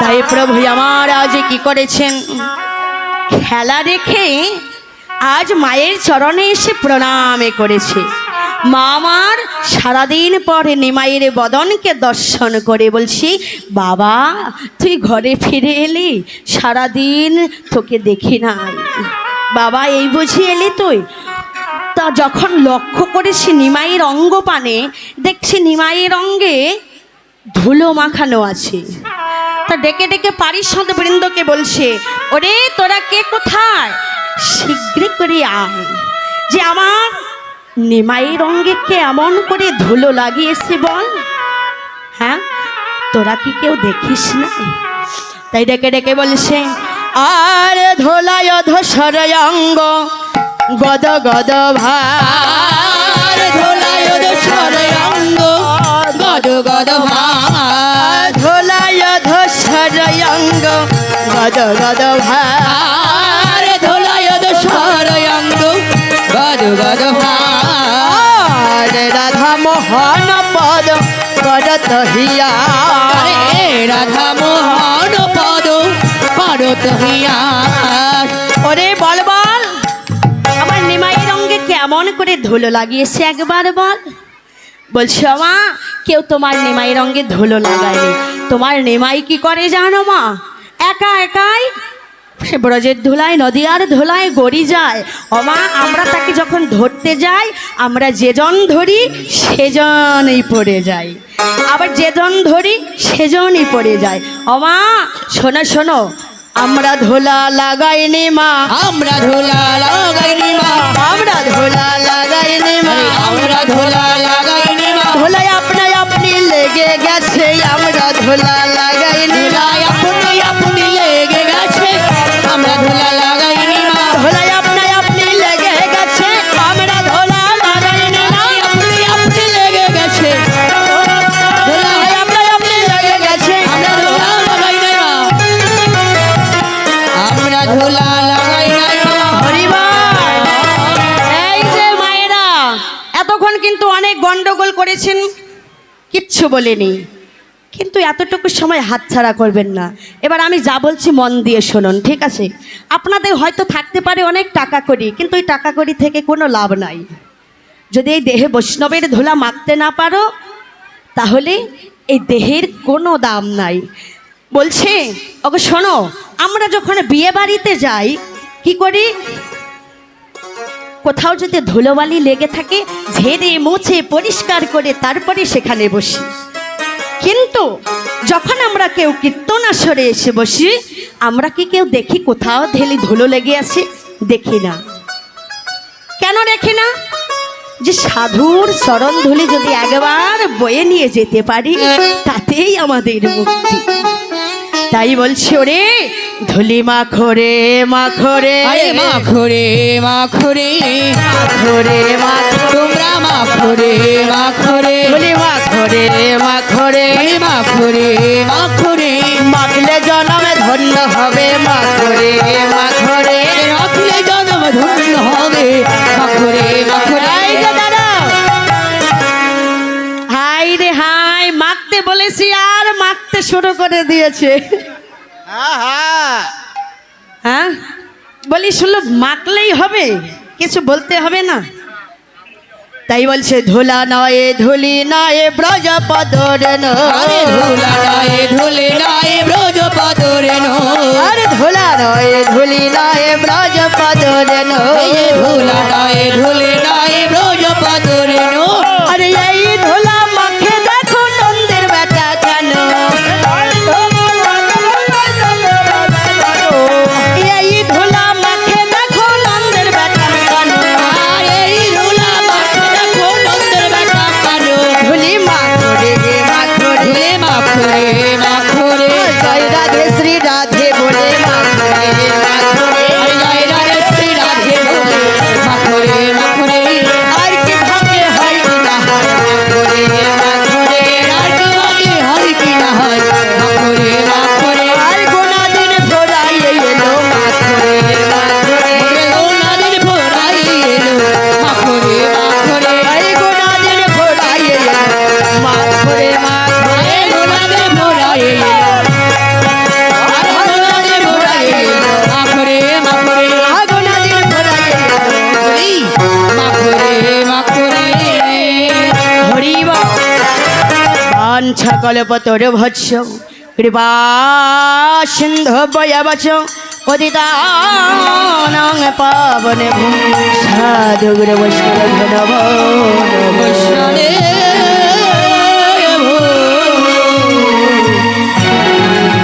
তাই প্রভু আমার আজ কি করেছেন, খেলা রেখে আজ মায়ের চরণে এসে প্রণামে করেছে। মা আমার সারাদিন পরে নিমাইয়ের বদনকে দর্শন করে বলছি, বাবা তুই ঘরে ফিরে এলি, সারাদিন তোকে দেখি নাই, বাবা এই বুঝি এলি তুই। তা যখন লক্ষ্য করেছি নিমাইয়ের অঙ্গ পানে, দেখছি নিমাইয়ের অঙ্গে ধুলো মাখানো আছে। তা ডেকে ডেকে পারিষদ বৃন্দকে বলছে, ওরে তোরা কে কোথায়, শীঘ্র করে আয়, যে আমার নিমাইয়ের অঙ্গে কে এমন করে ধুলো লাগিয়েছে বল। হ্যাঁ, তোরা কি কেউ দেখিস না? তাই ডেকে ডেকে বলছে, আর ধোলায় ধসর অঙ্গ গদ গদ ভার, ধোলায় ধসর অঙ্গ গদ গদ ভার, ধোলায় ধসর অঙ্গ গদ গদ ভার, ধোলায় ধসর অঙ্গ গদ গদ ভার, রাধা মোহন পদ করত হিয়া, রাধা মোহন পদ করত হিয়া। ওরে বল বল, আমার নিমাইয়ের রঙে কেমন করে ধুলো লাগিয়েছে একবার বল। বলছে মা, কেউ তোমার নিমাইয়ের রঙে ধুলো লাগায়নি। তোমার নিমাই কি করে জানো মা, একা একাই সে ব্রজের ধুলায় নদীয়ার ধুলায় গড়ি যায়। ওমা, আমরা তাকে যখন ধরতে যাই, আমরা যেজন ধরি সেজনই পড়ে যাই, আবার যেজন ধরি সেজনই পড়ে যায়। ওমা শোনো শোনো, আমরা ধুলা লাগাইনি মা, আমরা ধুলা লাগাইনি মা, আমরা ধুলা লাগাইনি মা, আমরা ধুলা লাগাইনি মা, ধুলায় আপনা আপনি লেগে গেছে, আমরা ধুলা লাগাইনি মা, আপনি আপনি লেগে গেছে, আমরা ধুলা লাগাইনি মা, ধুলায় আপনা আপনি লেগে গেছে, আমরা ধুলা লাগাইনি মা, আপনি আপনি লেগে গেছে, ধুলায় আপনা আপনি লেগে গেছে, আমরা ধুলা লাগাইনি মা, আমরা ধুলা লাগাইনি মা। হরিবার, এই যে মায়েরা এতক্ষণ কিন্তু অনেক গন্ডগোল করেছেন, কিচ্ছু বলেনি, কিন্তু এতটুকু সময় হাতছাড়া করবেন না। এবার আমি যা বলছি মন দিয়ে শুনুন, ঠিক আছে? আপনাদের হয়তো থাকতে পারে অনেক টাকা করি, কিন্তু ওই টাকা করি থেকে কোনো লাভ নাই। যদি এই দেহে বৈষ্ণবের ধুলা মাখতে না পারো, তাহলে এই দেহের কোনো দাম নাই। বলছে ওকে শোনো, আমরা যখন বিয়ে বাড়িতে যাই কি করি, কোথাও যদি ধুলোবালি লেগে থাকে ঝেড়ে মুছে পরিষ্কার করে তারপরে সেখানে বসি। কিন্তু যখন আমরা কেউ কীর্তন আসরে এসে বসি, আমরা কি কেউ দেখি কোথাও ঢেলে ধুলো লেগে আছে? দেখি না। কেন দেখি না? যে সাধুর চরণ ধুলি যদি একবার বয়ে নিয়ে যেতে পারি, তাতেই আমাদের মুক্তি। তাই বলছি, ওরে ধুলি মাখরে মাখরে, মাখরে মাখরে মাখরে মাখরে, তোমরা মাখরে মাখরে, ধুলি মাখরে মাখরে, মাখরে মাখরে, মাখলে জনমে ধন্য হবে, মাখরে মাখরে, রাখলে জন্ম ধন্য হবে, মাখরে মাখরে। এই যে দাদা, হাই রে হাই, মাখতে বলেছি আর মাখতে শুরু করে দিয়েছে। হ্যাঁ বলি, শুনলো মাখলেই হবে, কিছু বলতে হবে না? তাই বলছে, ধুলা নয় ধুলি নয় ব্রজ পদরে আরে ধুলা নয় ধুলি নয় ব্রজ পদরে আরে ধুলা নয় ধুলি নয় ব্রজ পদরে ধুলা নয় ধুলি নয় ব্রজ পদরে। আরে এই ধুলা মাখে দেখো নন্দের বেটা কেন, এই ধুলা মাখে দেখো নন্দের বেটা কেন, আর এই ধুলা মাখে দেখো নন্দের বেটা কেন, ধুলি মাখরে মাখরে, মাখরে মাখরে, জয় রাধে শ্রী রাধে বলে মাখরে মাখরে, জয় রাধে শ্রী রাধে বলে মাখরে মাখরে। আর কি ভাগ্যে হয় বাঞ্ছা কল্পতর ভৎস কৃপা সিন্ধু বয়বচ পতিতানাং পাবনে সাধু গুরু বৈষ্ণব নব বৈষ্ণবে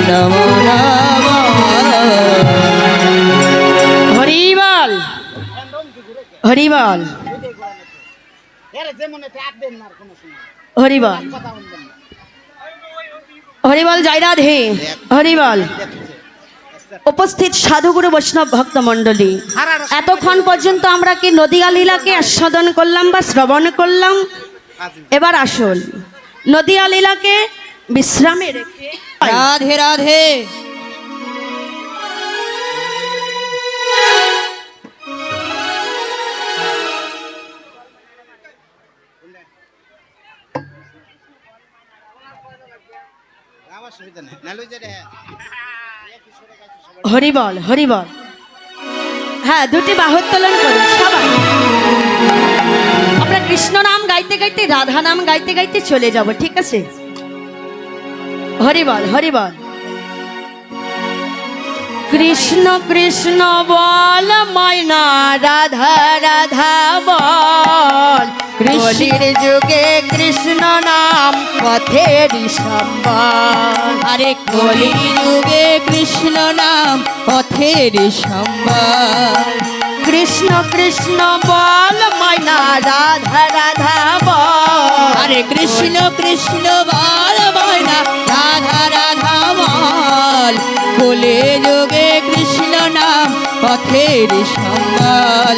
নমো নমঃ। হরিবল হরিবল হরিবল হরিবল জয় রাধে হরিবল। উপস্থিত সাধুগুরু বৈষ্ণব ভক্ত মণ্ডলী, এতক্ষণ পর্যন্ত আমরা কি নদিয়া লীলাকে আস্বাদন করলাম বা শ্রবণ করলাম। এবার আসল নদিয়া লীলাকে বিশ্রামে রেখে রাধে রাধে। হরিবল হরিবল। হ্যাঁ, দুটি বাহুত্তোলন করি সবাই। আমরা কৃষ্ণ নাম গাইতে গাইতে রাধা নাম গাইতে গাইতে চলে যাব, ঠিক আছে? হরিবল হরিবল। কৃষ্ণ কৃষ্ণ বল ময়না রাধা রাধা বল। কলির যুগে কৃষ্ণ নাম পথের সম্বল। আরে কলি যুগে কৃষ্ণ নাম পথের সম্বল। কৃষ্ণ কৃষ্ণ বল ময়না রাধা রাধা বল। আরে কৃষ্ণ কৃষ্ণ বল ময়না রাধা রাধা বল। কলি যুগে কৃষ্ণ নাম পথের সম্বল।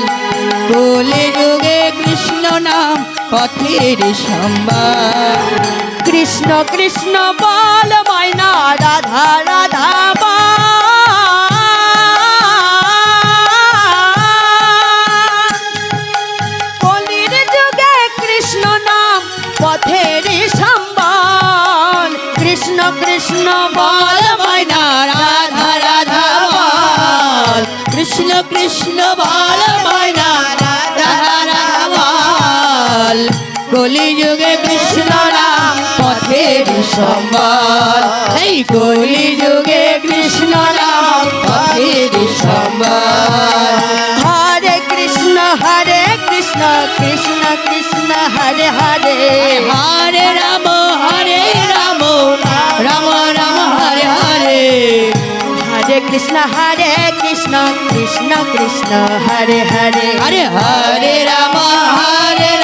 কলি যুগে কৃষ্ণ নাম পথের সম্বল। কৃষ্ণ কৃষ্ণ বল ময়না রাধা রাধা বল। কলির যুগে কৃষ্ণ নাম পথের সম্বল। কৃষ্ণ কৃষ্ণ বল ময়না রাধা রাধা বল। কৃষ্ণ কৃষ্ণ বল ময়না রাধা রাধা বল। কলি যুগে কৃষ্ণ নাম পথের সম্বল। এই কলি যুগে কৃষ্ণ নাম পথের সম্বল। হরে কৃষ্ণ কৃষ্ণ কৃষ্ণ হরে হরে। হরে রাম রাম রাম হরে হরে। হরে কৃষ্ণ কৃষ্ণ কৃষ্ণ হরে হরে। হরে হরে রাম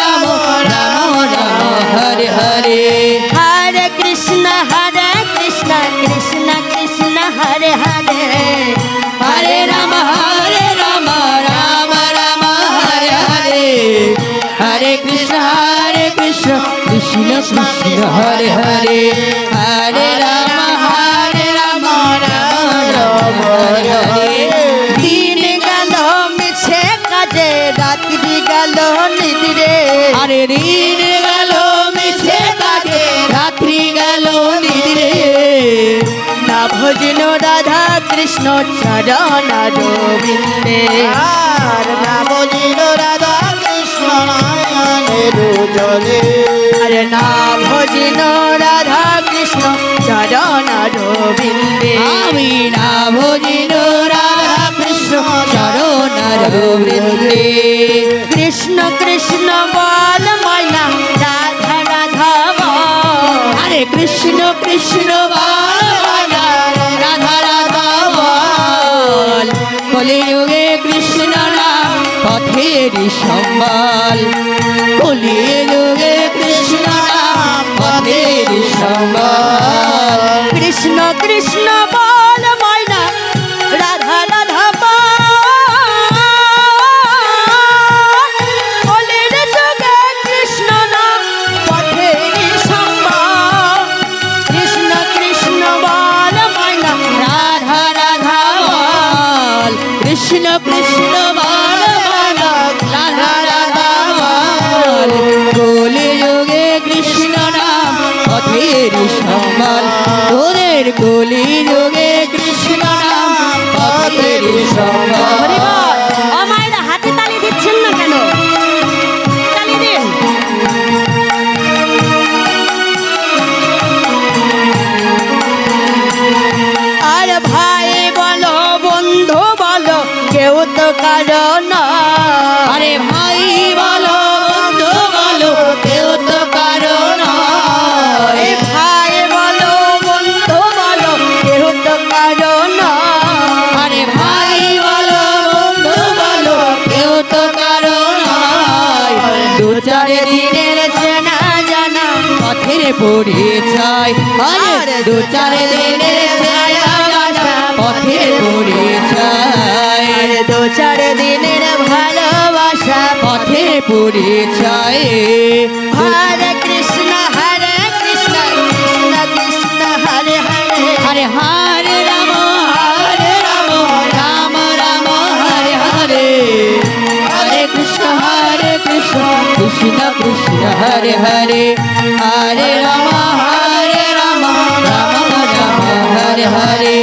রাম রাম হরে হরে। হরে কৃষ্ণ কৃষ্ণ কৃষ্ণ হরে হরে। হরে রাম রাম রাম হরে হরে। হরে কৃষ্ণ কৃষ্ণ কৃষ্ণ হরে হরে। হরে রাম রাম রাম হরে হরে। দিন গেল মিছে কাজে রাত্রি গেল নিদ্রে। আরে দিন গেল মিছে কাজে রাত্রি গেল নিদ্রে। না ভজন রাধা কৃষ্ণ চরণ গোবিন্দে। আর না বুঝিল রাধা কৃষ্ণ নয়নের জলে। আরে না ভজন রাধা কৃষ্ণ চরণ গোবিন্দে। আমি না ভজিল রাধা কৃষ্ণ চরণ বৃন্দে। কৃষ্ণ কৃষ্ণ বল ময়না রাধা রাধা বল। আরে কৃষ্ণ কৃষ্ণ বল ময়না রাধা রাধা বল। কলিযুগে কৃষ্ণ নাম পথের সম্বল। কলিযুগে কৃষ্ণ নাম পথের সম্বল। কৃষ্ণ কৃষ্ণ বল ময়না রাধা রাধা বল। কলির যুগে কৃষ্ণ নাম পথের সম্বল। কৃষ্ণ কৃষ্ণ বল ময়না রাধা রাধা বল। কৃষ্ণ কৃষ্ণ বল ময়না রাধা রাধা বল। কলি পরিচয় আরে দু চার দিনের ছায়া বাসা পথের পরিচয় আরে দু চার দিনের ভালোবাসা পথের পরিচয় হরে কৃষ্ণ কৃষ্ণ কৃষ্ণ হরে হরে হরে হরে রাম রাম রাম হরে হরে হরে কৃষ্ণ কৃষ্ণ কৃষ্ণ হরে হরে হরে রাম রাম রাম হরে হরে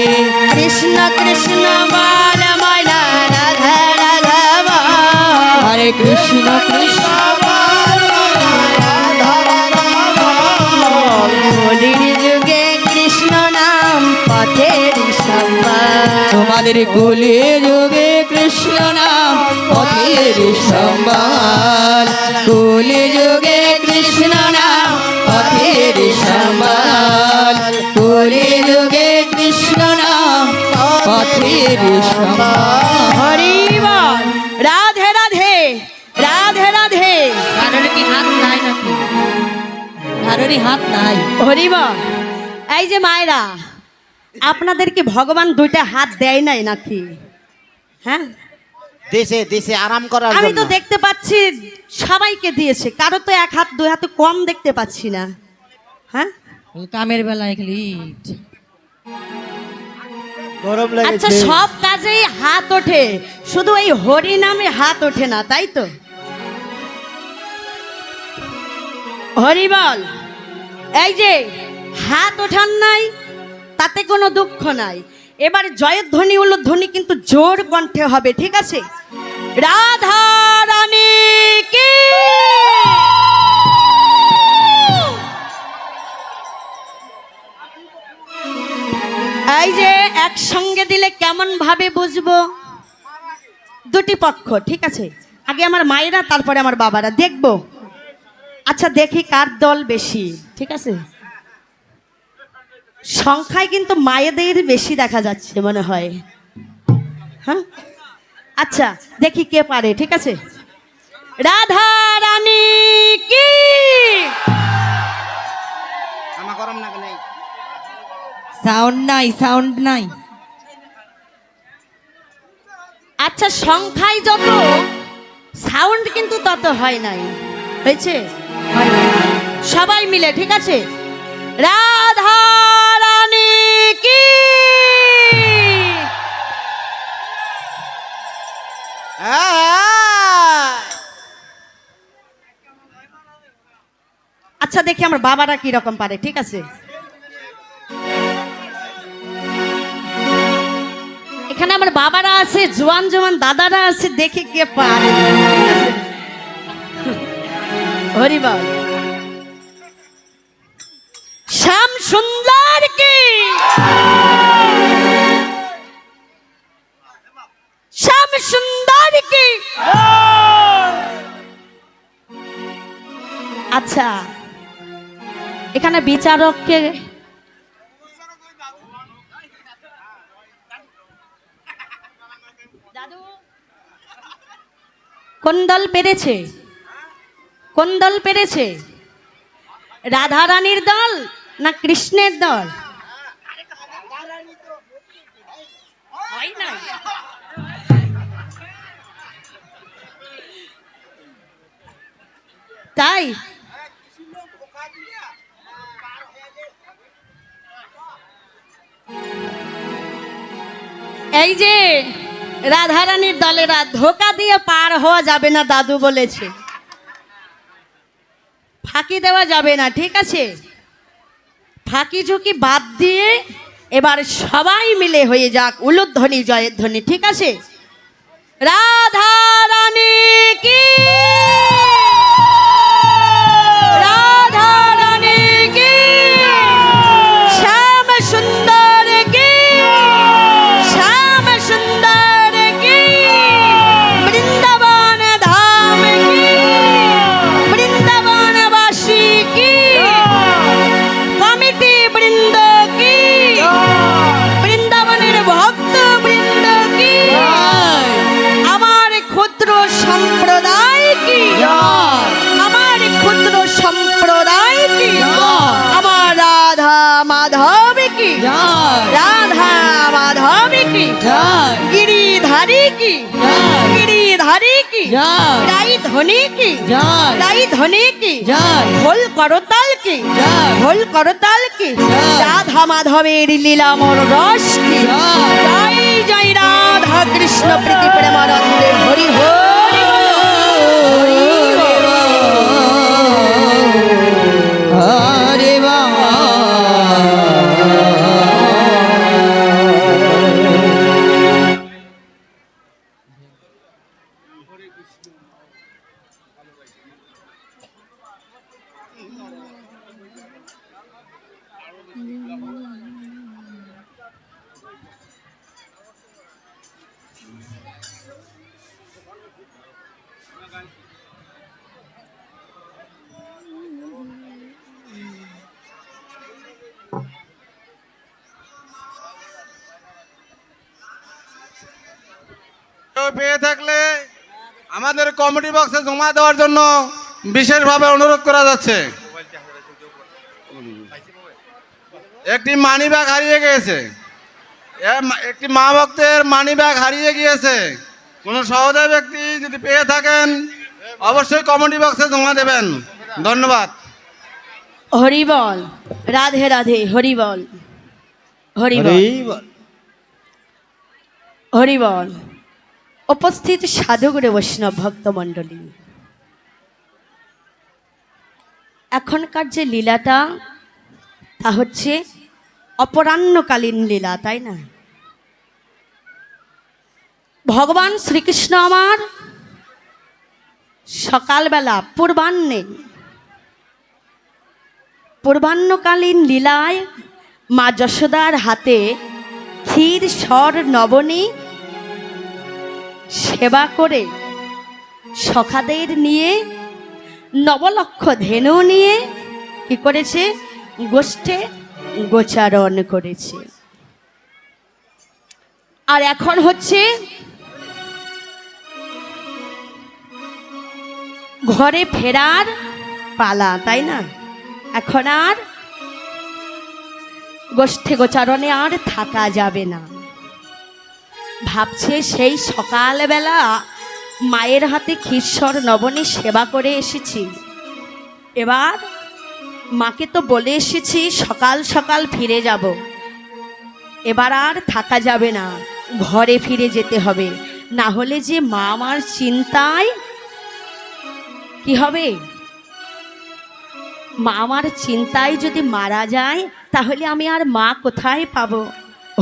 কৃষ্ণ কৃষ্ণ বল ময়না রাধা রাধা বল। হরে কৃষ্ণ কৃষ্ণ কলির যুগে কৃষ্ণ নাম পথের সম্বল। তোমাদের কুলে যুগে কৃষ্ণ নাম পথের সম্বল কুলে যুগে কৃষ্ণ নাম পথের সম্বল কুলে যুগে কৃষ্ণ নাম পথের সম্বল হরি বল রাধে রাধে রাধে রাধে কারোর কি হাত নাই নাকি কারোরই হাত নাই হরি বল। এই যে মায়েরা, আপনাদেরকে ভগবান দুইটা হাত দেয় নাই নাকি? হ্যাঁ, দেশে দেশে আরাম করার আমি তো জন্য দেখতে পাচ্ছি সবাইকে দিয়েছে, কারো তো এক হাত দুই হাতে কম দেখতে পাচ্ছি না। হ্যাঁ, কামের বেলায় খালি গরম আচ্ছা, লাগেছে সব কাজেই হাত ওঠে, শুধু এই হরি নামে হাত ওঠে না, তাই তো? হরি বল। এই যে হাত ওঠান নাই, তাতে কোনো দুঃখ নাই। এবার জয়ের ধ্বনি হলো ধ্বনি কিন্তু জোর কণ্ঠে হবে, ঠিক আছে? রাধা রানী কি এই যে একসঙ্গে দিলে কেমন ভাবে বুঝবো? দুটি পক্ষ, ঠিক আছে? আগে আমার মায়েরা, তারপরে আমার বাবারা, দেখবো। আচ্ছা, দেখি কার দল বেশি, ঠিক আছে? সংখ্যায় কিন্তু মায়েদের বেশি দেখা যাচ্ছে মনে হয়। হ্যাঁ, আচ্ছা, দেখি কে পারে, ঠিক আছে? রাধা রানী কি আমার গরম লাগে নাই সাউন্ড নাই আচ্ছা, সংখ্যায় যত সাউন্ড কিন্তু তত হয় নাই, হয়েছে? হয় নাই। সবাই মিলে, ঠিক আছে? রাধা রানী কি আচ্ছা, দেখি আমার বাবারা কি রকম পারে, ঠিক আছে? এখানে আমার বাবারা আছে, জোয়ান জোয়ান দাদারা আছে, দেখি কে পারে, ঠিক আছে? হরি বল। শ্যাম সুন্দর কি শ্যাম সুন্দর কি আচ্ছা, এখানে বিচারককে কোন দল পেরেছে? কোন দল পেরেছে? রাধা রানীর দল না কৃষ্ণের দল? হয় নাই। তাই এই যে রাধারানীর দলেরা ধোকা দিয়ে পার হওয়া যাবে না, দাদু বলেছে। ফাঁকি দেওয়া যাবে না, ঠিক আছে? ফাঁকি ঝুঁকি বাদ দিয়ে এবার সবাই মিলে হয়ে যাক উলুধ্বনি, জয়ের ধ্বনি, ঠিক আছে? রাধা রানী কি রাধা রানী কি শ্যাম সুন্দর কি শ্যাম সুন্দর কি বৃন্দাবন ধাম কি বৃন্দাবনবাসী কি কমিটি বৃন্দ কি বৃন্দাবনের ভক্ত বৃন্দ কি আমার ক্ষুদ্র সম্প্রদায় কি জয় রাধা মাধবী কি জয় গিরিধারী কি জয় গিরিধারী কি জয় রাই ধনী কি জয় রাই ধনী কি জয় ঢোল করতাল কি জয় ঢোল করতাল কি জয়। রাধা মাধবের লীলামর রস কি জয়। জয় জয় রাধা কৃষ্ণ প্রীতি প্রেমানন্দে হরি হরি হরে কেউ পেয়ে থাকলে আমাদের কমিটি বক্সে জমা দেওয়ার জন্য বিশেষভাবে অনুরোধ করা যাচ্ছে। একটি মানি ব্যাগ হারিয়ে গিয়েছে, একটি মা ভক্তের মানি ব্যাগ হারিয়ে গিয়েছে। কোনো সহৃদয় ব্যক্তি যদি পেয়ে থাকেন অবশ্যই কমিটি বক্সে জমা দেবেন। ধন্যবাদ। হরি বল রাধে রাধে হরি বল হরি বল হরি বল। উপস্থিত সাধুগুরু বৈষ্ণব ভক্ত মণ্ডলী, এখনকার যে লীলাটা তা হচ্ছে অপরাহ্নকালীন লীলা, তাই না? ভগবান শ্রীকৃষ্ণ আমার সকালবেলা পূর্বাহ্নকালীন লীলায় মা যশোদার হাতে ক্ষীর স্বর নবনী সেবা করে সখাদের নিয়ে নবলক্ষ ধেনু নিয়ে কি করেছে? গোষ্ঠে গোচারণ করেছে। আর এখন হচ্ছে ঘরে ফেরার পালা, তাই না? এখন আর গোষ্ঠে গোচারণে আর থাকা যাবে না। ভাবছে সেই সকালবেলা মায়ের হাতে ক্ষীরস্বর নবনী সেবা করে এসেছি, এবার মাকে তো বলে এসেছি সকাল সকাল ফিরে যাব, এবার আর থাকা যাবে না, ঘরে ফিরে যেতে হবে। না হলে যে মা আমার চিন্তায় কি হবে? মা আমার চিন্তায় যদি মারা যায় তাহলে আমি আর মা কোথায় পাবো?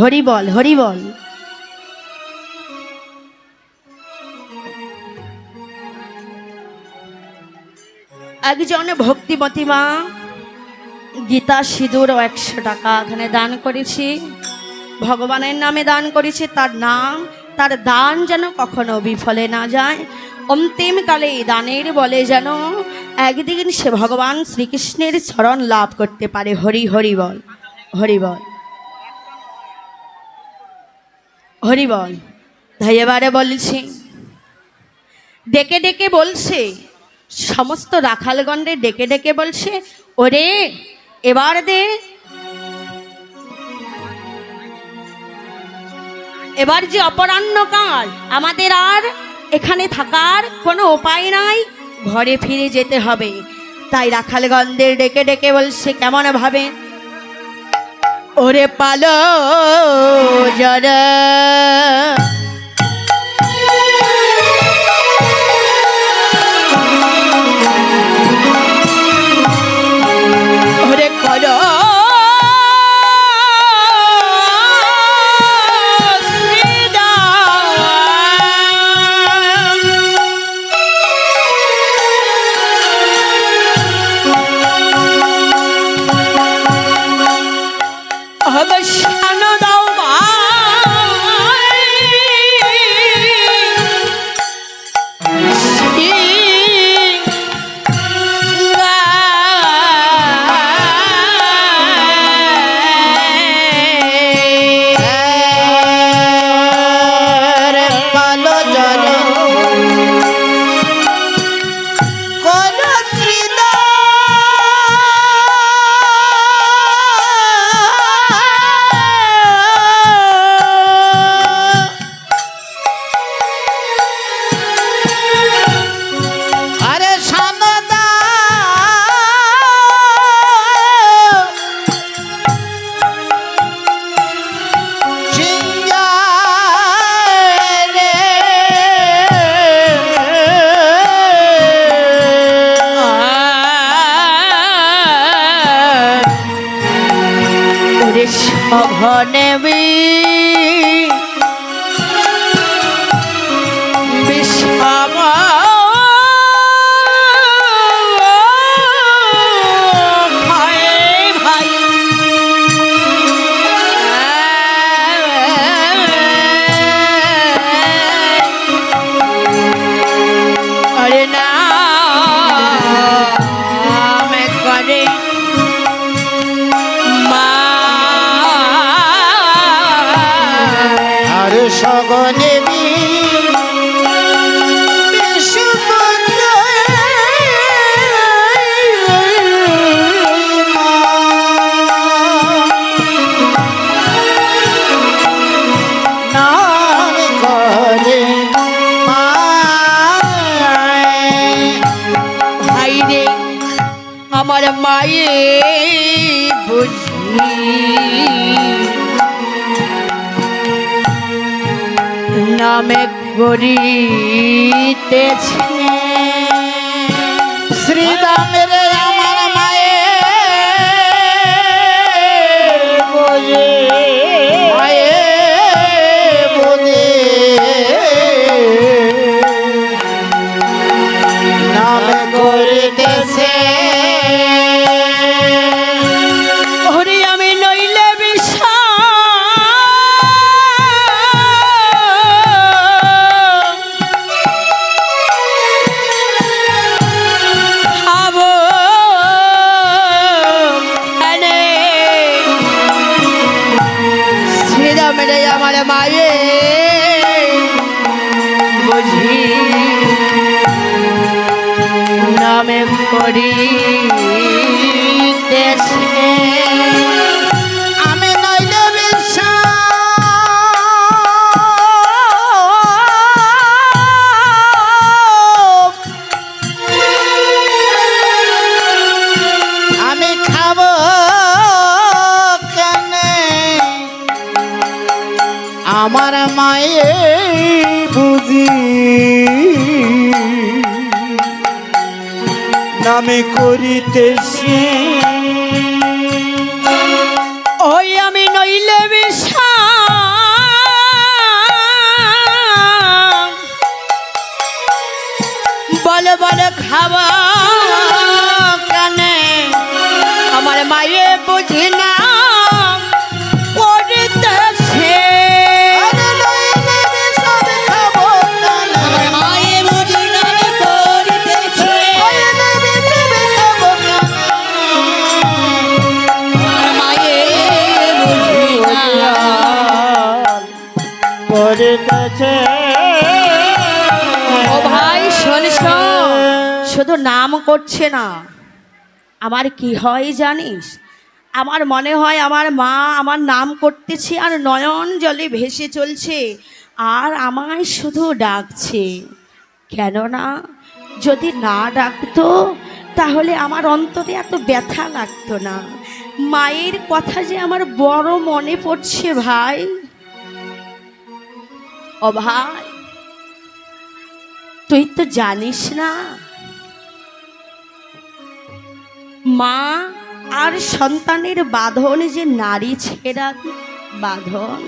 হরি বল হরি বল। একজন ভক্তিমতী মা গীতা সিঁদুর ও 100 টাকা এখানে দান করেছি, ভগবানের নামে দান করেছি। তার দান যেন কখনো বিফলে না যায়। অন্তিমকালে এই দানের বলে যেন একদিন সে ভগবান শ্রীকৃষ্ণের চরণ লাভ করতে পারে। হরি হরি বল হরি বল হরি বল। তাই এবারে বলছি, ডেকে ডেকে বলছে, সমস্ত রাখালগণে ডেকে ডেকে বলছে, ওরে এবার দে, এবার যে অপরাহ্নকাল, আমাদের আর এখানে থাকার কোনো উপায় নাই, ঘরে ফিরে যেতে হবে। তাই রাখালগণদের ডেকে ডেকে বলছে কেমন ভাবে? ওরে পালো জরা ওরে করো অবসান দাও নেবি বিষম খায়ে ভাই আরে না আমি করে মা আর সগনে ভাই রে আমার মায়ে বুঝি নামে করিতেছে শ্রীরামের আমার মায়ে বোঝে মায়ে বোঝে নাম করিতেছে ওরে আমি নইলে খাবো এনে শ্রীরামের আমার মায়ে বুঝি নামে করিতেছে আমি নইলে আমি খাবো কেনে আমার মায়ে বুঝি নামে করিতেছে ওই আমি নইলে বলে বলে খাবা কানে আমার মায়ে বুঝি না করিতেছে আমার মায়ে বুঝি না করিতেছে আমার মায়ে বুঝি না করিতেছে ও ভাই শোন শোন, শুধু নাম করছে না, আমার কি হয় জানিস? আমার মনে হয় আমার মা আমার নাম করতেছে আর নয়ন জলে ভেসে চলছে আর আমায় শুধু ডাকছে। কেননা যদি না ডাকতো তাহলে আমার অন্তরে এত ব্যথা লাগতো না। মায়ের কথা যে আমার বড় মনে পড়ছে ভাই। ও ভাই, তুই তো জানিস না মা আর সন্তানের বাঁধন যে নারী ছেঁড়া বাঁধন।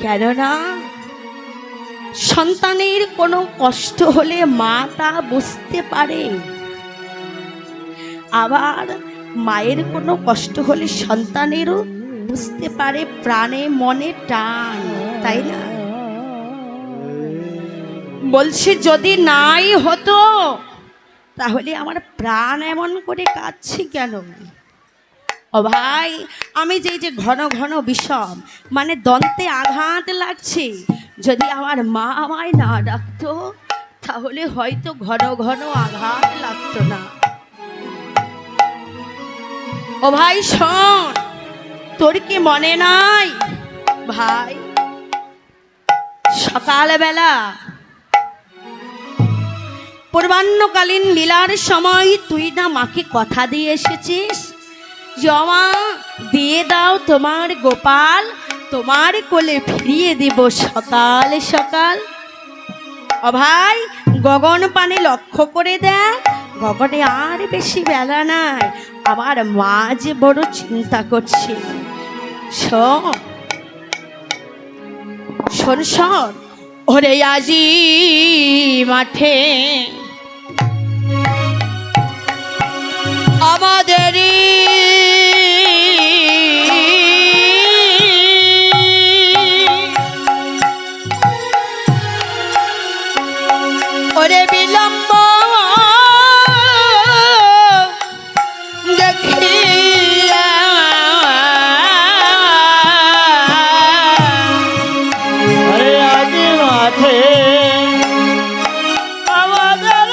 কেননা সন্তানের কোনো কষ্ট হলে মা তা বুঝতে পারে, আবার মায়ের কোনো কষ্ট হলে সন্তানেরও বুঝতে পারে, প্রাণে মনে টান, তাই না? বলছে যদি নাই হতো তাহলে আমার প্রাণ এমন করে কাঁদছে কেন? ও ভাই, আমি যে ঘন ঘন বিষম মানে দন্তে আঘাত লাগছে, যদি আমার মা আমায় না ডাকতো তাহলে হয়তো ঘন ঘন আঘাত লাগতো না। ও ভাই শোন, তোর কি মনে নাই ভাই, সকালবেলা পূর্বাহ্নকালীন লীলার সময় তুই না মাকে কথা দিয়ে এসেছিস, জমা দিয়ে দাও তোমার গোপাল, তোমার কোলে ফিরিয়ে দেব সকাল সকাল। ও ভাই, গগন পানে লক্ষ্য করে দেখ, গগনে আর বেশি বেলা নাই, আমার মা যে বড় চিন্তা করছে। শোন শোন শোন ওরে আজি মাঠে আমাদেরই ওরে বিলম্ব দেখিয়া আরে আজ মাঠে আমাদের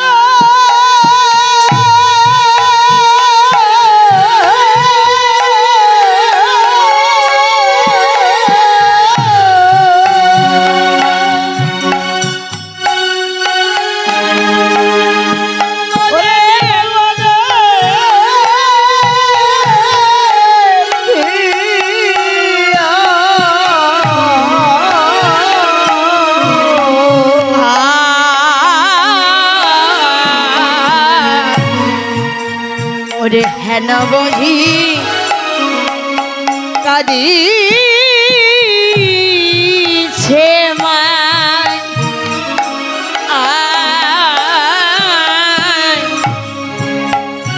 ওরে হেন বহি কাঁদিছে মায় আয়,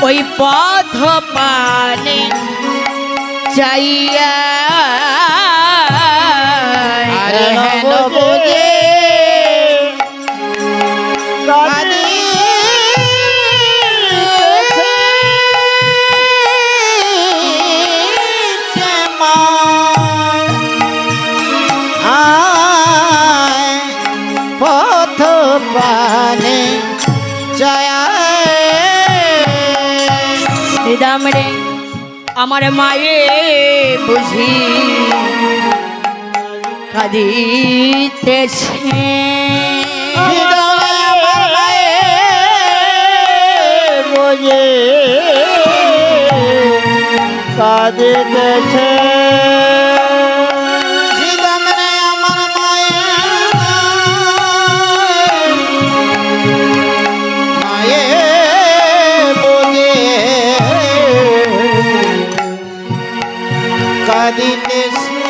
ওই পথ পানে চাইয়া আরে হেন বোঝে কাঁদিছে মায়। আয় পথ পানে যায় শ্রীরাম রে আমার মায়ে বুঝি কাঁদিতেছে বোঝে কাঁদিতেছে আমার মায়ে বোঝে কাঁদিতেছে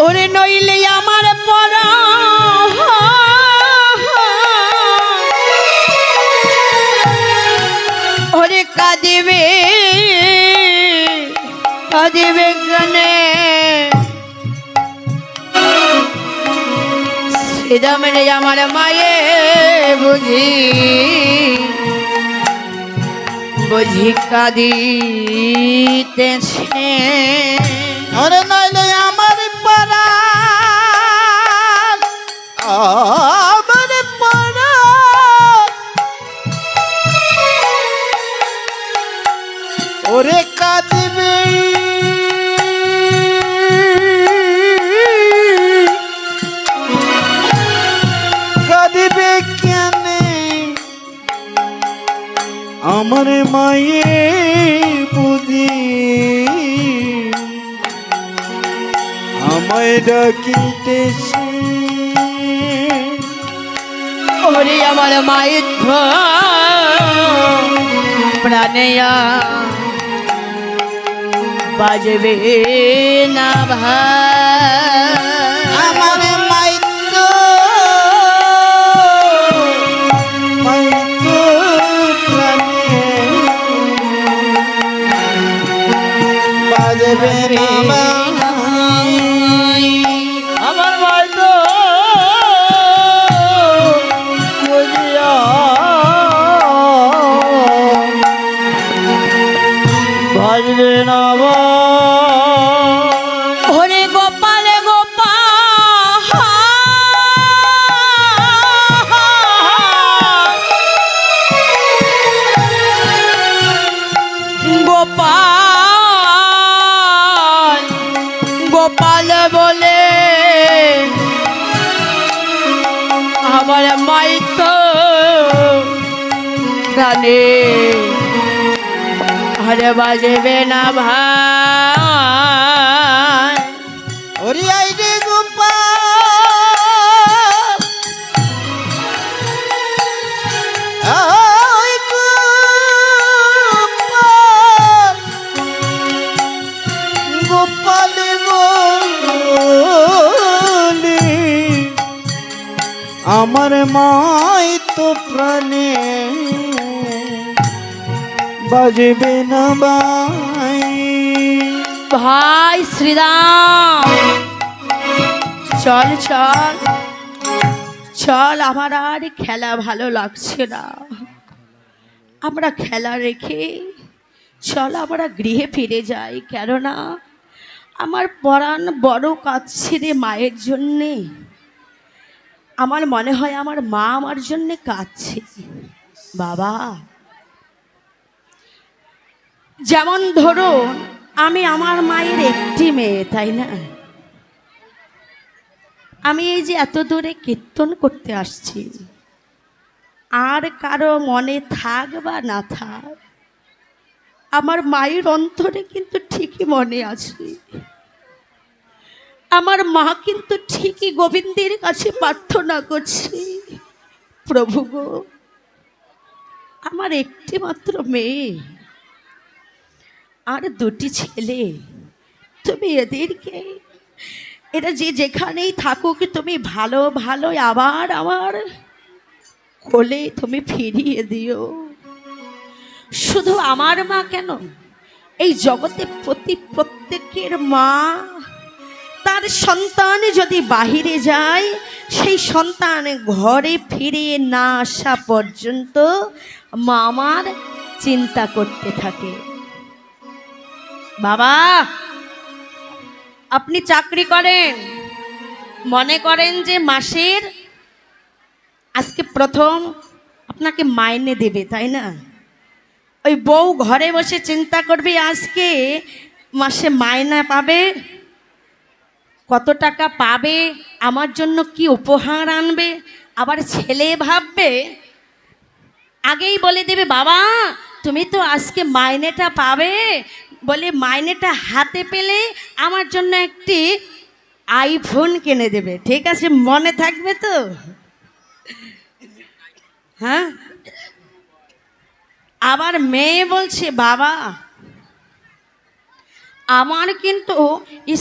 ওরে নইলে আমার পরা ওরে কাঁদিবে কাঁদিবে গনে শ্রীরাম রে আমার মায়ে বুঝি বুঝি কাঁদিতেছে ওরে নইলে আমার পাড়া আমার পাড়া ওরে কাঁদবে কাঁদবে কেনে আমার মায়ে বুঝি আমায় ডাকিতেছে ওরে আমার মায়ের প্রাণেয়া বাজবে না ভাই আমার মাইতো মাইতো প্রাণে বাজবে না আমার মাইতো বুঝিয়া বাজবে না ওরে গোপাল গোপাল গোপাল বলে আমার মাই তো প্রাণে আরে বাজবে না ভাই ওরে আইরে গোপাল আই গোপাল আমার মাই তো প্রাণে বাজবে না বাই। ভাই শ্রীরাম, চল চল চল, আমার আর খেলা ভালো লাগছে না। আমরা খেলা রেখে চল আমরা গৃহে ফিরে যাই, কেননা আমার পরাণ বড় কাঁদছে রে মায়ের জন্যে। আমার মনে হয় আমার মা আমার জন্যে কাঁদছে। বাবা, যেমন ধরুন আমি আমার মায়ের একটি মেয়ে, তাই না? আমি এই যে এত দূরে কীর্তন করতে আসছি, আর কারো মনে থাক বা না থাক, আমার মায়ের অন্তরে কিন্তু ঠিকই মনে আছে। আমার মা কিন্তু ঠিকই গোবিন্দের কাছে প্রার্থনা করছে, প্রভু গো, আমার একটি মাত্র মেয়ে আর দুটি ছেলে, তুমি এদেরকে, এরা যে যেখানেই থাকুক, তুমি ভালো ভালো আবার আমার কোলে তুমি ফিরিয়ে দিও। শুধু আমার মা কেন, এই জগতে প্রত্যেকের মা তার সন্তান যদি বাহিরে যায়, সেই সন্তান ঘরে ফিরে না আসা পর্যন্ত মা আমার চিন্তা করতে থাকে। বাবা, আপনি চাকরি করেন, মনে করেন যে মাসের আজকে প্রথম আপনাকে মাইনে দেবে, তাই না? ওই বউ ঘরে বসে চিন্তা করবে আজকে মাসে মাইনা পাবে, কত টাকা পাবে, আমার জন্য কি উপহার আনবে। আবার ছেলে ভাববে, আগেই বলে দেবে, বাবা তুমি তো আজকে মাইনেটা পাবে, বলে মাইনেটা হাতে পেলে আমার জন্য একটি আইফোন কিনে দেবে। ঠিক আছে, মনে থাকবে তো? হ্যাঁ। আবার মেয়ে বলছে, বাবা আমার কিন্তু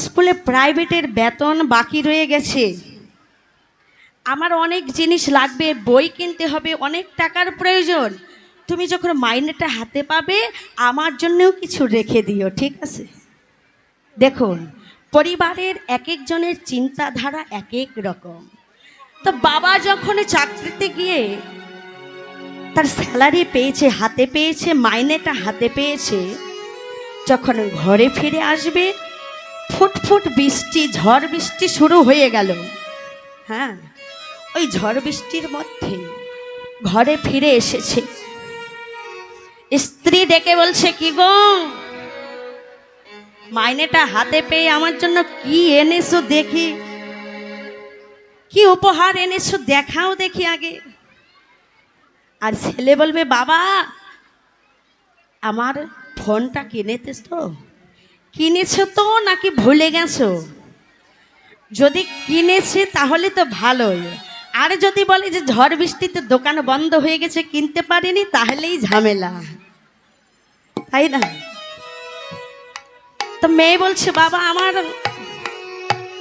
স্কুলে প্রাইভেটের বেতন বাকি রয়ে গেছে, আমার অনেক জিনিস লাগবে, বই কিনতে হবে, অনেক টাকার প্রয়োজন, তুমি যখন মাইনেটা হাতে পাবে আমার জন্যও কিছু রেখে দিও, ঠিক আছে? দেখুন, পরিবারের এক একজনের চিন্তাধারা এক এক রকম। তো বাবা যখন চাকরিতে গিয়ে তার স্যালারি পেয়েছে, হাতে পেয়েছে, মাইনেটা হাতে পেয়েছে, যখন ঘরে ফিরে আসবে, ফুটফুট বৃষ্টি, ঝড় বৃষ্টি শুরু হয়ে গেল। হ্যাঁ, ওই ঝড় বৃষ্টির মধ্যে ঘরে ফিরে এসেছে, স্ত্রী ডেকে বলছে, কি গো, মাইনেটা হাতে পেয়ে আমার জন্য কি এনেছো দেখি, কি উপহার এনেছো দেখাও দেখি আগে। আর ছেলে বলবে, বাবা আমার ফোনটা কিনেছো তো নাকি ভুলে গেছো? যদি কিনেছে তাহলে তো ভালোই, আর যদি বলে যে ঝড় বৃষ্টিতে দোকান বন্ধ হয়ে গেছে কিনতে পারিনি, তাহলেই ঝামেলা, তাই না? তো মেয়ে বলছে, বাবা আমার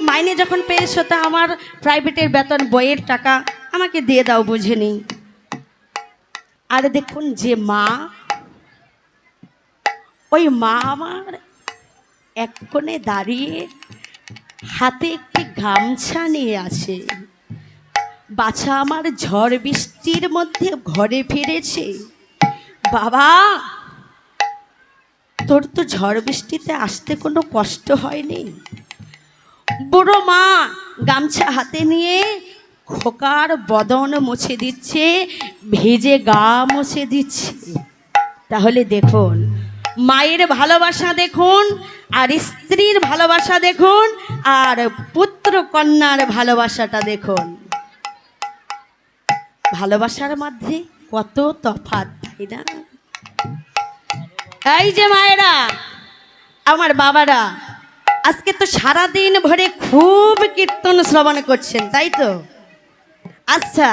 মাইনে যখন পেয়েছো, তা আমার প্রাইভেটের বেতন, বইয়ের টাকা আমাকে দিয়ে দাও, বুঝে নি। আর দেখুন, যে মা, ওই মা আমার এক কোণে দাঁড়িয়ে হাতে একটি গামছা নিয়ে আছে। বাছা আমার ঝড় বৃষ্টির মধ্যে ঘরে ফিরেছে, বাবা তোর তো ঝড় বৃষ্টিতে আসতে কোনো কষ্ট হয়নি। বুড়ো মা গামছা হাতে নিয়ে খোকার বদন মুছে দিচ্ছে, ভেজে গা মুছে দিচ্ছে। তাহলে দেখুন, মায়ের ভালোবাসা দেখুন, আর স্ত্রীর ভালোবাসা দেখুন, আর পুত্র কন্যার ভালোবাসাটা দেখুন। ভালোবাসার মধ্যে কত তফাৎ, তাই না? এই যে মায়েরা, আমার বাবারা, আজকে তো সারাদিন ভরে খুব কীর্তন শ্রবণ করছেন, তাই তো? আচ্ছা,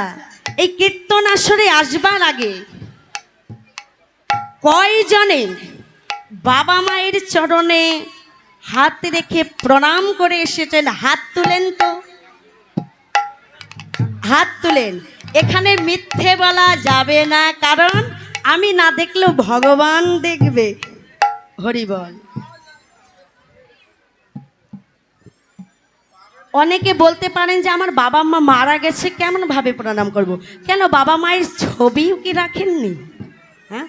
এই কীর্তন আসরে আসবার আগে কয়জনে বাবা মায়ের চরণে হাত রেখে প্রণাম করে এসেছেন? হাত তুলেন তো, হাত তুলেন। এখানে মিথ্যে বলা যাবে না, কারণ আমি না দেখলেও ভগবান দেখবে। হরি বল। অনেকে বলতে পারেন যে আমার বাবা মা মারা গেছে, কেমন ভাবে প্রণাম করব? কেন বাবা মায়ের ছবিও কি রাখেননি? হ্যাঁ,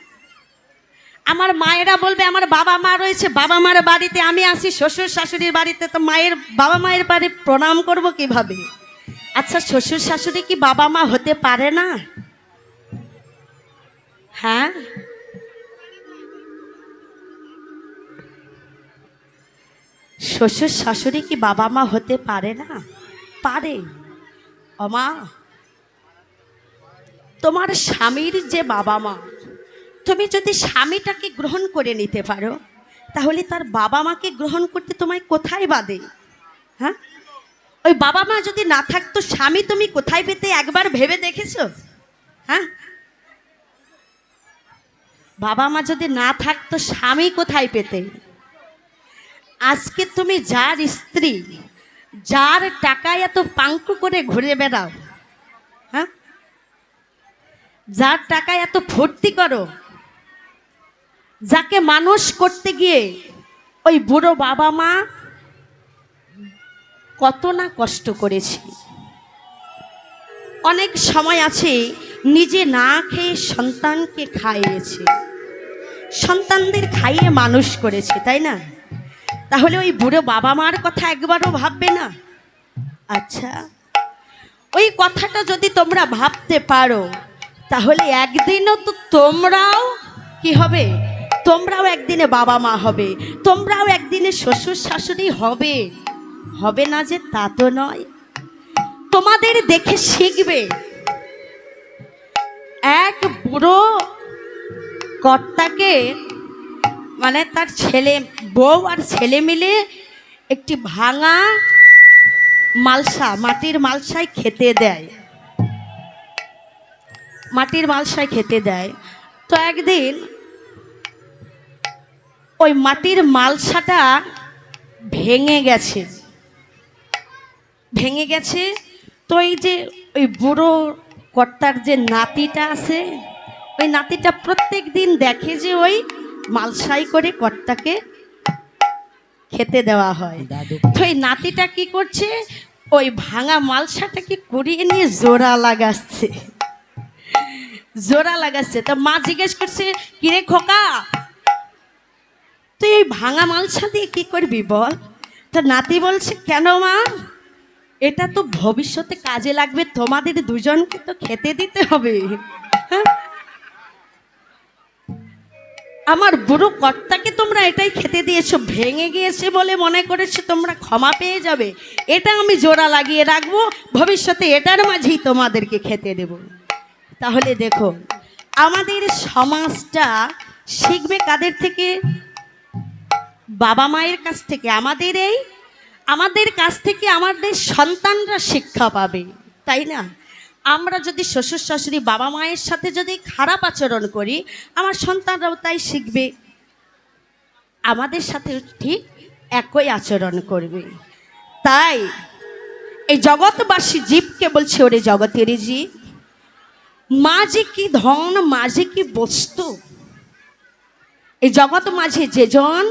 আমার মায়েরা বলবে আমার বাবা মা রয়েছে, বাবা মার বাড়িতে আমি আসি, শ্বশুর শাশুড়ির বাড়িতে, তো মায়ের বাবা মায়ের বাড়ি প্রণাম করব কিভাবে? আচ্ছা, শ্বশুর শাশুড়ি কি বাবা মা হতে পারে না? হ্যাঁ, শ্বশুর শাশুড়ি কি বাবা মা হতে পারে না? পারে। মা, তোমার স্বামীর যে বাবা মা, তুমি যদি স্বামীটাকে গ্রহণ করে নিতে পারো, তাহলে তার বাবা মাকে গ্রহণ করতে তোমায় কোথায় বাধে? হ্যাঁ, ওই বাবা মা যদি না থাকতো, স্বামী তুমি কোথায় পেতে একবার ভেবে দেখেছো? হ্যাঁ, বাবা মা যদি না থাকতো স্বামী কোথায় পেতে? আজকে তুমি যার স্ত্রী, যার টাকায় এত পাঙ্কু করে ঘুরে বেড়াও, হ্যাঁ, যার টাকায় এত ফুর্তি করো, যাকে মানুষ করতে গিয়ে ওই বুড়ো বাবা মা কত না কষ্ট করেছে। অনেক সময় আছে নিজে না খেয়ে সন্তানকে খাইয়েছে, সন্তানদের খাইয়ে মানুষ করেছে, তাই না? তাহলে ওই বুড়ো বাবা মার কথা একবারও ভাববে না? আচ্ছা, ওই কথাটা যদি তোমরা ভাবতে পারো, তাহলে একদিনও তো তোমরাও কি হবে? তোমরাও একদিনে বাবা মা হবে, তোমরাও একদিনে শ্বশুর শাশুড়ি হবে। হবে না যে তা তো নয়, তোমাদের দেখে শিখবে। এক বুড়ো কর্তাকে, মানে তার ছেলে, বউ আর ছেলে মিলে একটি ভাঙা মালসা, মাটির মালসায় খেতে দেয়, মাটির মালসায় খেতে দেয়। তো একদিন ওই মাটির মালসাটা ভেঙে গেছে, ভেঙে গেছে। তো এই যে ওই বুড়ো কর্তার যে নাতিটা আছে, ওই নাতিটা প্রত্যেক দিন দেখে যে ওই মালসাই করে কর্তাকে খেতে দেওয়া হয়। তো এই নাতিটা কি করছে? ওই ভাঙা মালসাটাকে কুড়িয়ে নিয়ে জোড়া লাগাচ্ছে, জোড়া লাগাচ্ছে। তো মা জিজ্ঞেস করছে, কিরে খোকা, তুই এই ভাঙা মালসা দিয়ে কি করবি বল? তো নাতি বলছে, কেন মা? এটা তো ভবিষ্যতে কাজে লাগবে, তোমাদের দুজনকে তো খেতে দিতে হবে। হ্যাঁ, আমার বুড়ো কর্তাকে তোমরা এটাই খেতে দিয়েছো, ভেঙে গিয়েছে বলে মনে করেছো তোমরা ক্ষমা পেয়ে যাবে। এটা আমি জোড়া লাগিয়ে রাখবো, ভবিষ্যতে এটার মাঝেই তোমাদেরকে খেতে দেব। তাহলে দেখো, আমাদের সমাজটা শিখবে কাদের থেকে? বাবা মায়ের কাছ থেকে। আমাদের কাছ থেকে আমাদের সন্তানরা শিক্ষা পাবে, তাই না? আমরা যদি শ্বশুর শাশুড়ি বাবা মায়ের সাথে যদি খারাপ আচরণ করি, আমার সন্তানরাও তাই শিখবে, আমাদের সাথে ঠিক একই আচরণ করবে। তাই এই জগৎবাসী জীবকে বলছে, ওরে জগতের জীব, মা যে কি ধন, মা যে কি বস্তু, এই জগৎ মাঝে যেজন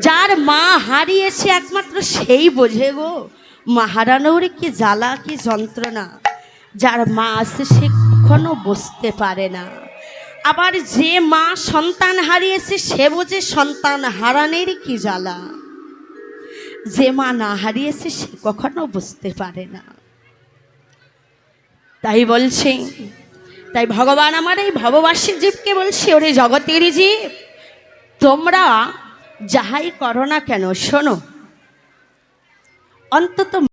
যার মা হারিয়েছে একমাত্র সেই বোঝে গো মা হারানোর কি জ্বালা, কি যন্ত্রণা। যার মা আছে সে কখনো বুঝতে পারে না। আবার যে মা সন্তান হারিয়েছে সে বোঝে সন্তান হারানোর কি জ্বালা। যে মা না হারিয়েছে সে কখনো বুঝতে পারে না। তাই বলছে, তাই ভগবান আমার এই ভববাসী জীবকে বলছে, ওরে জগতের জীব, তোমরা যাহাই করো না কেন, শোনো, অন্তত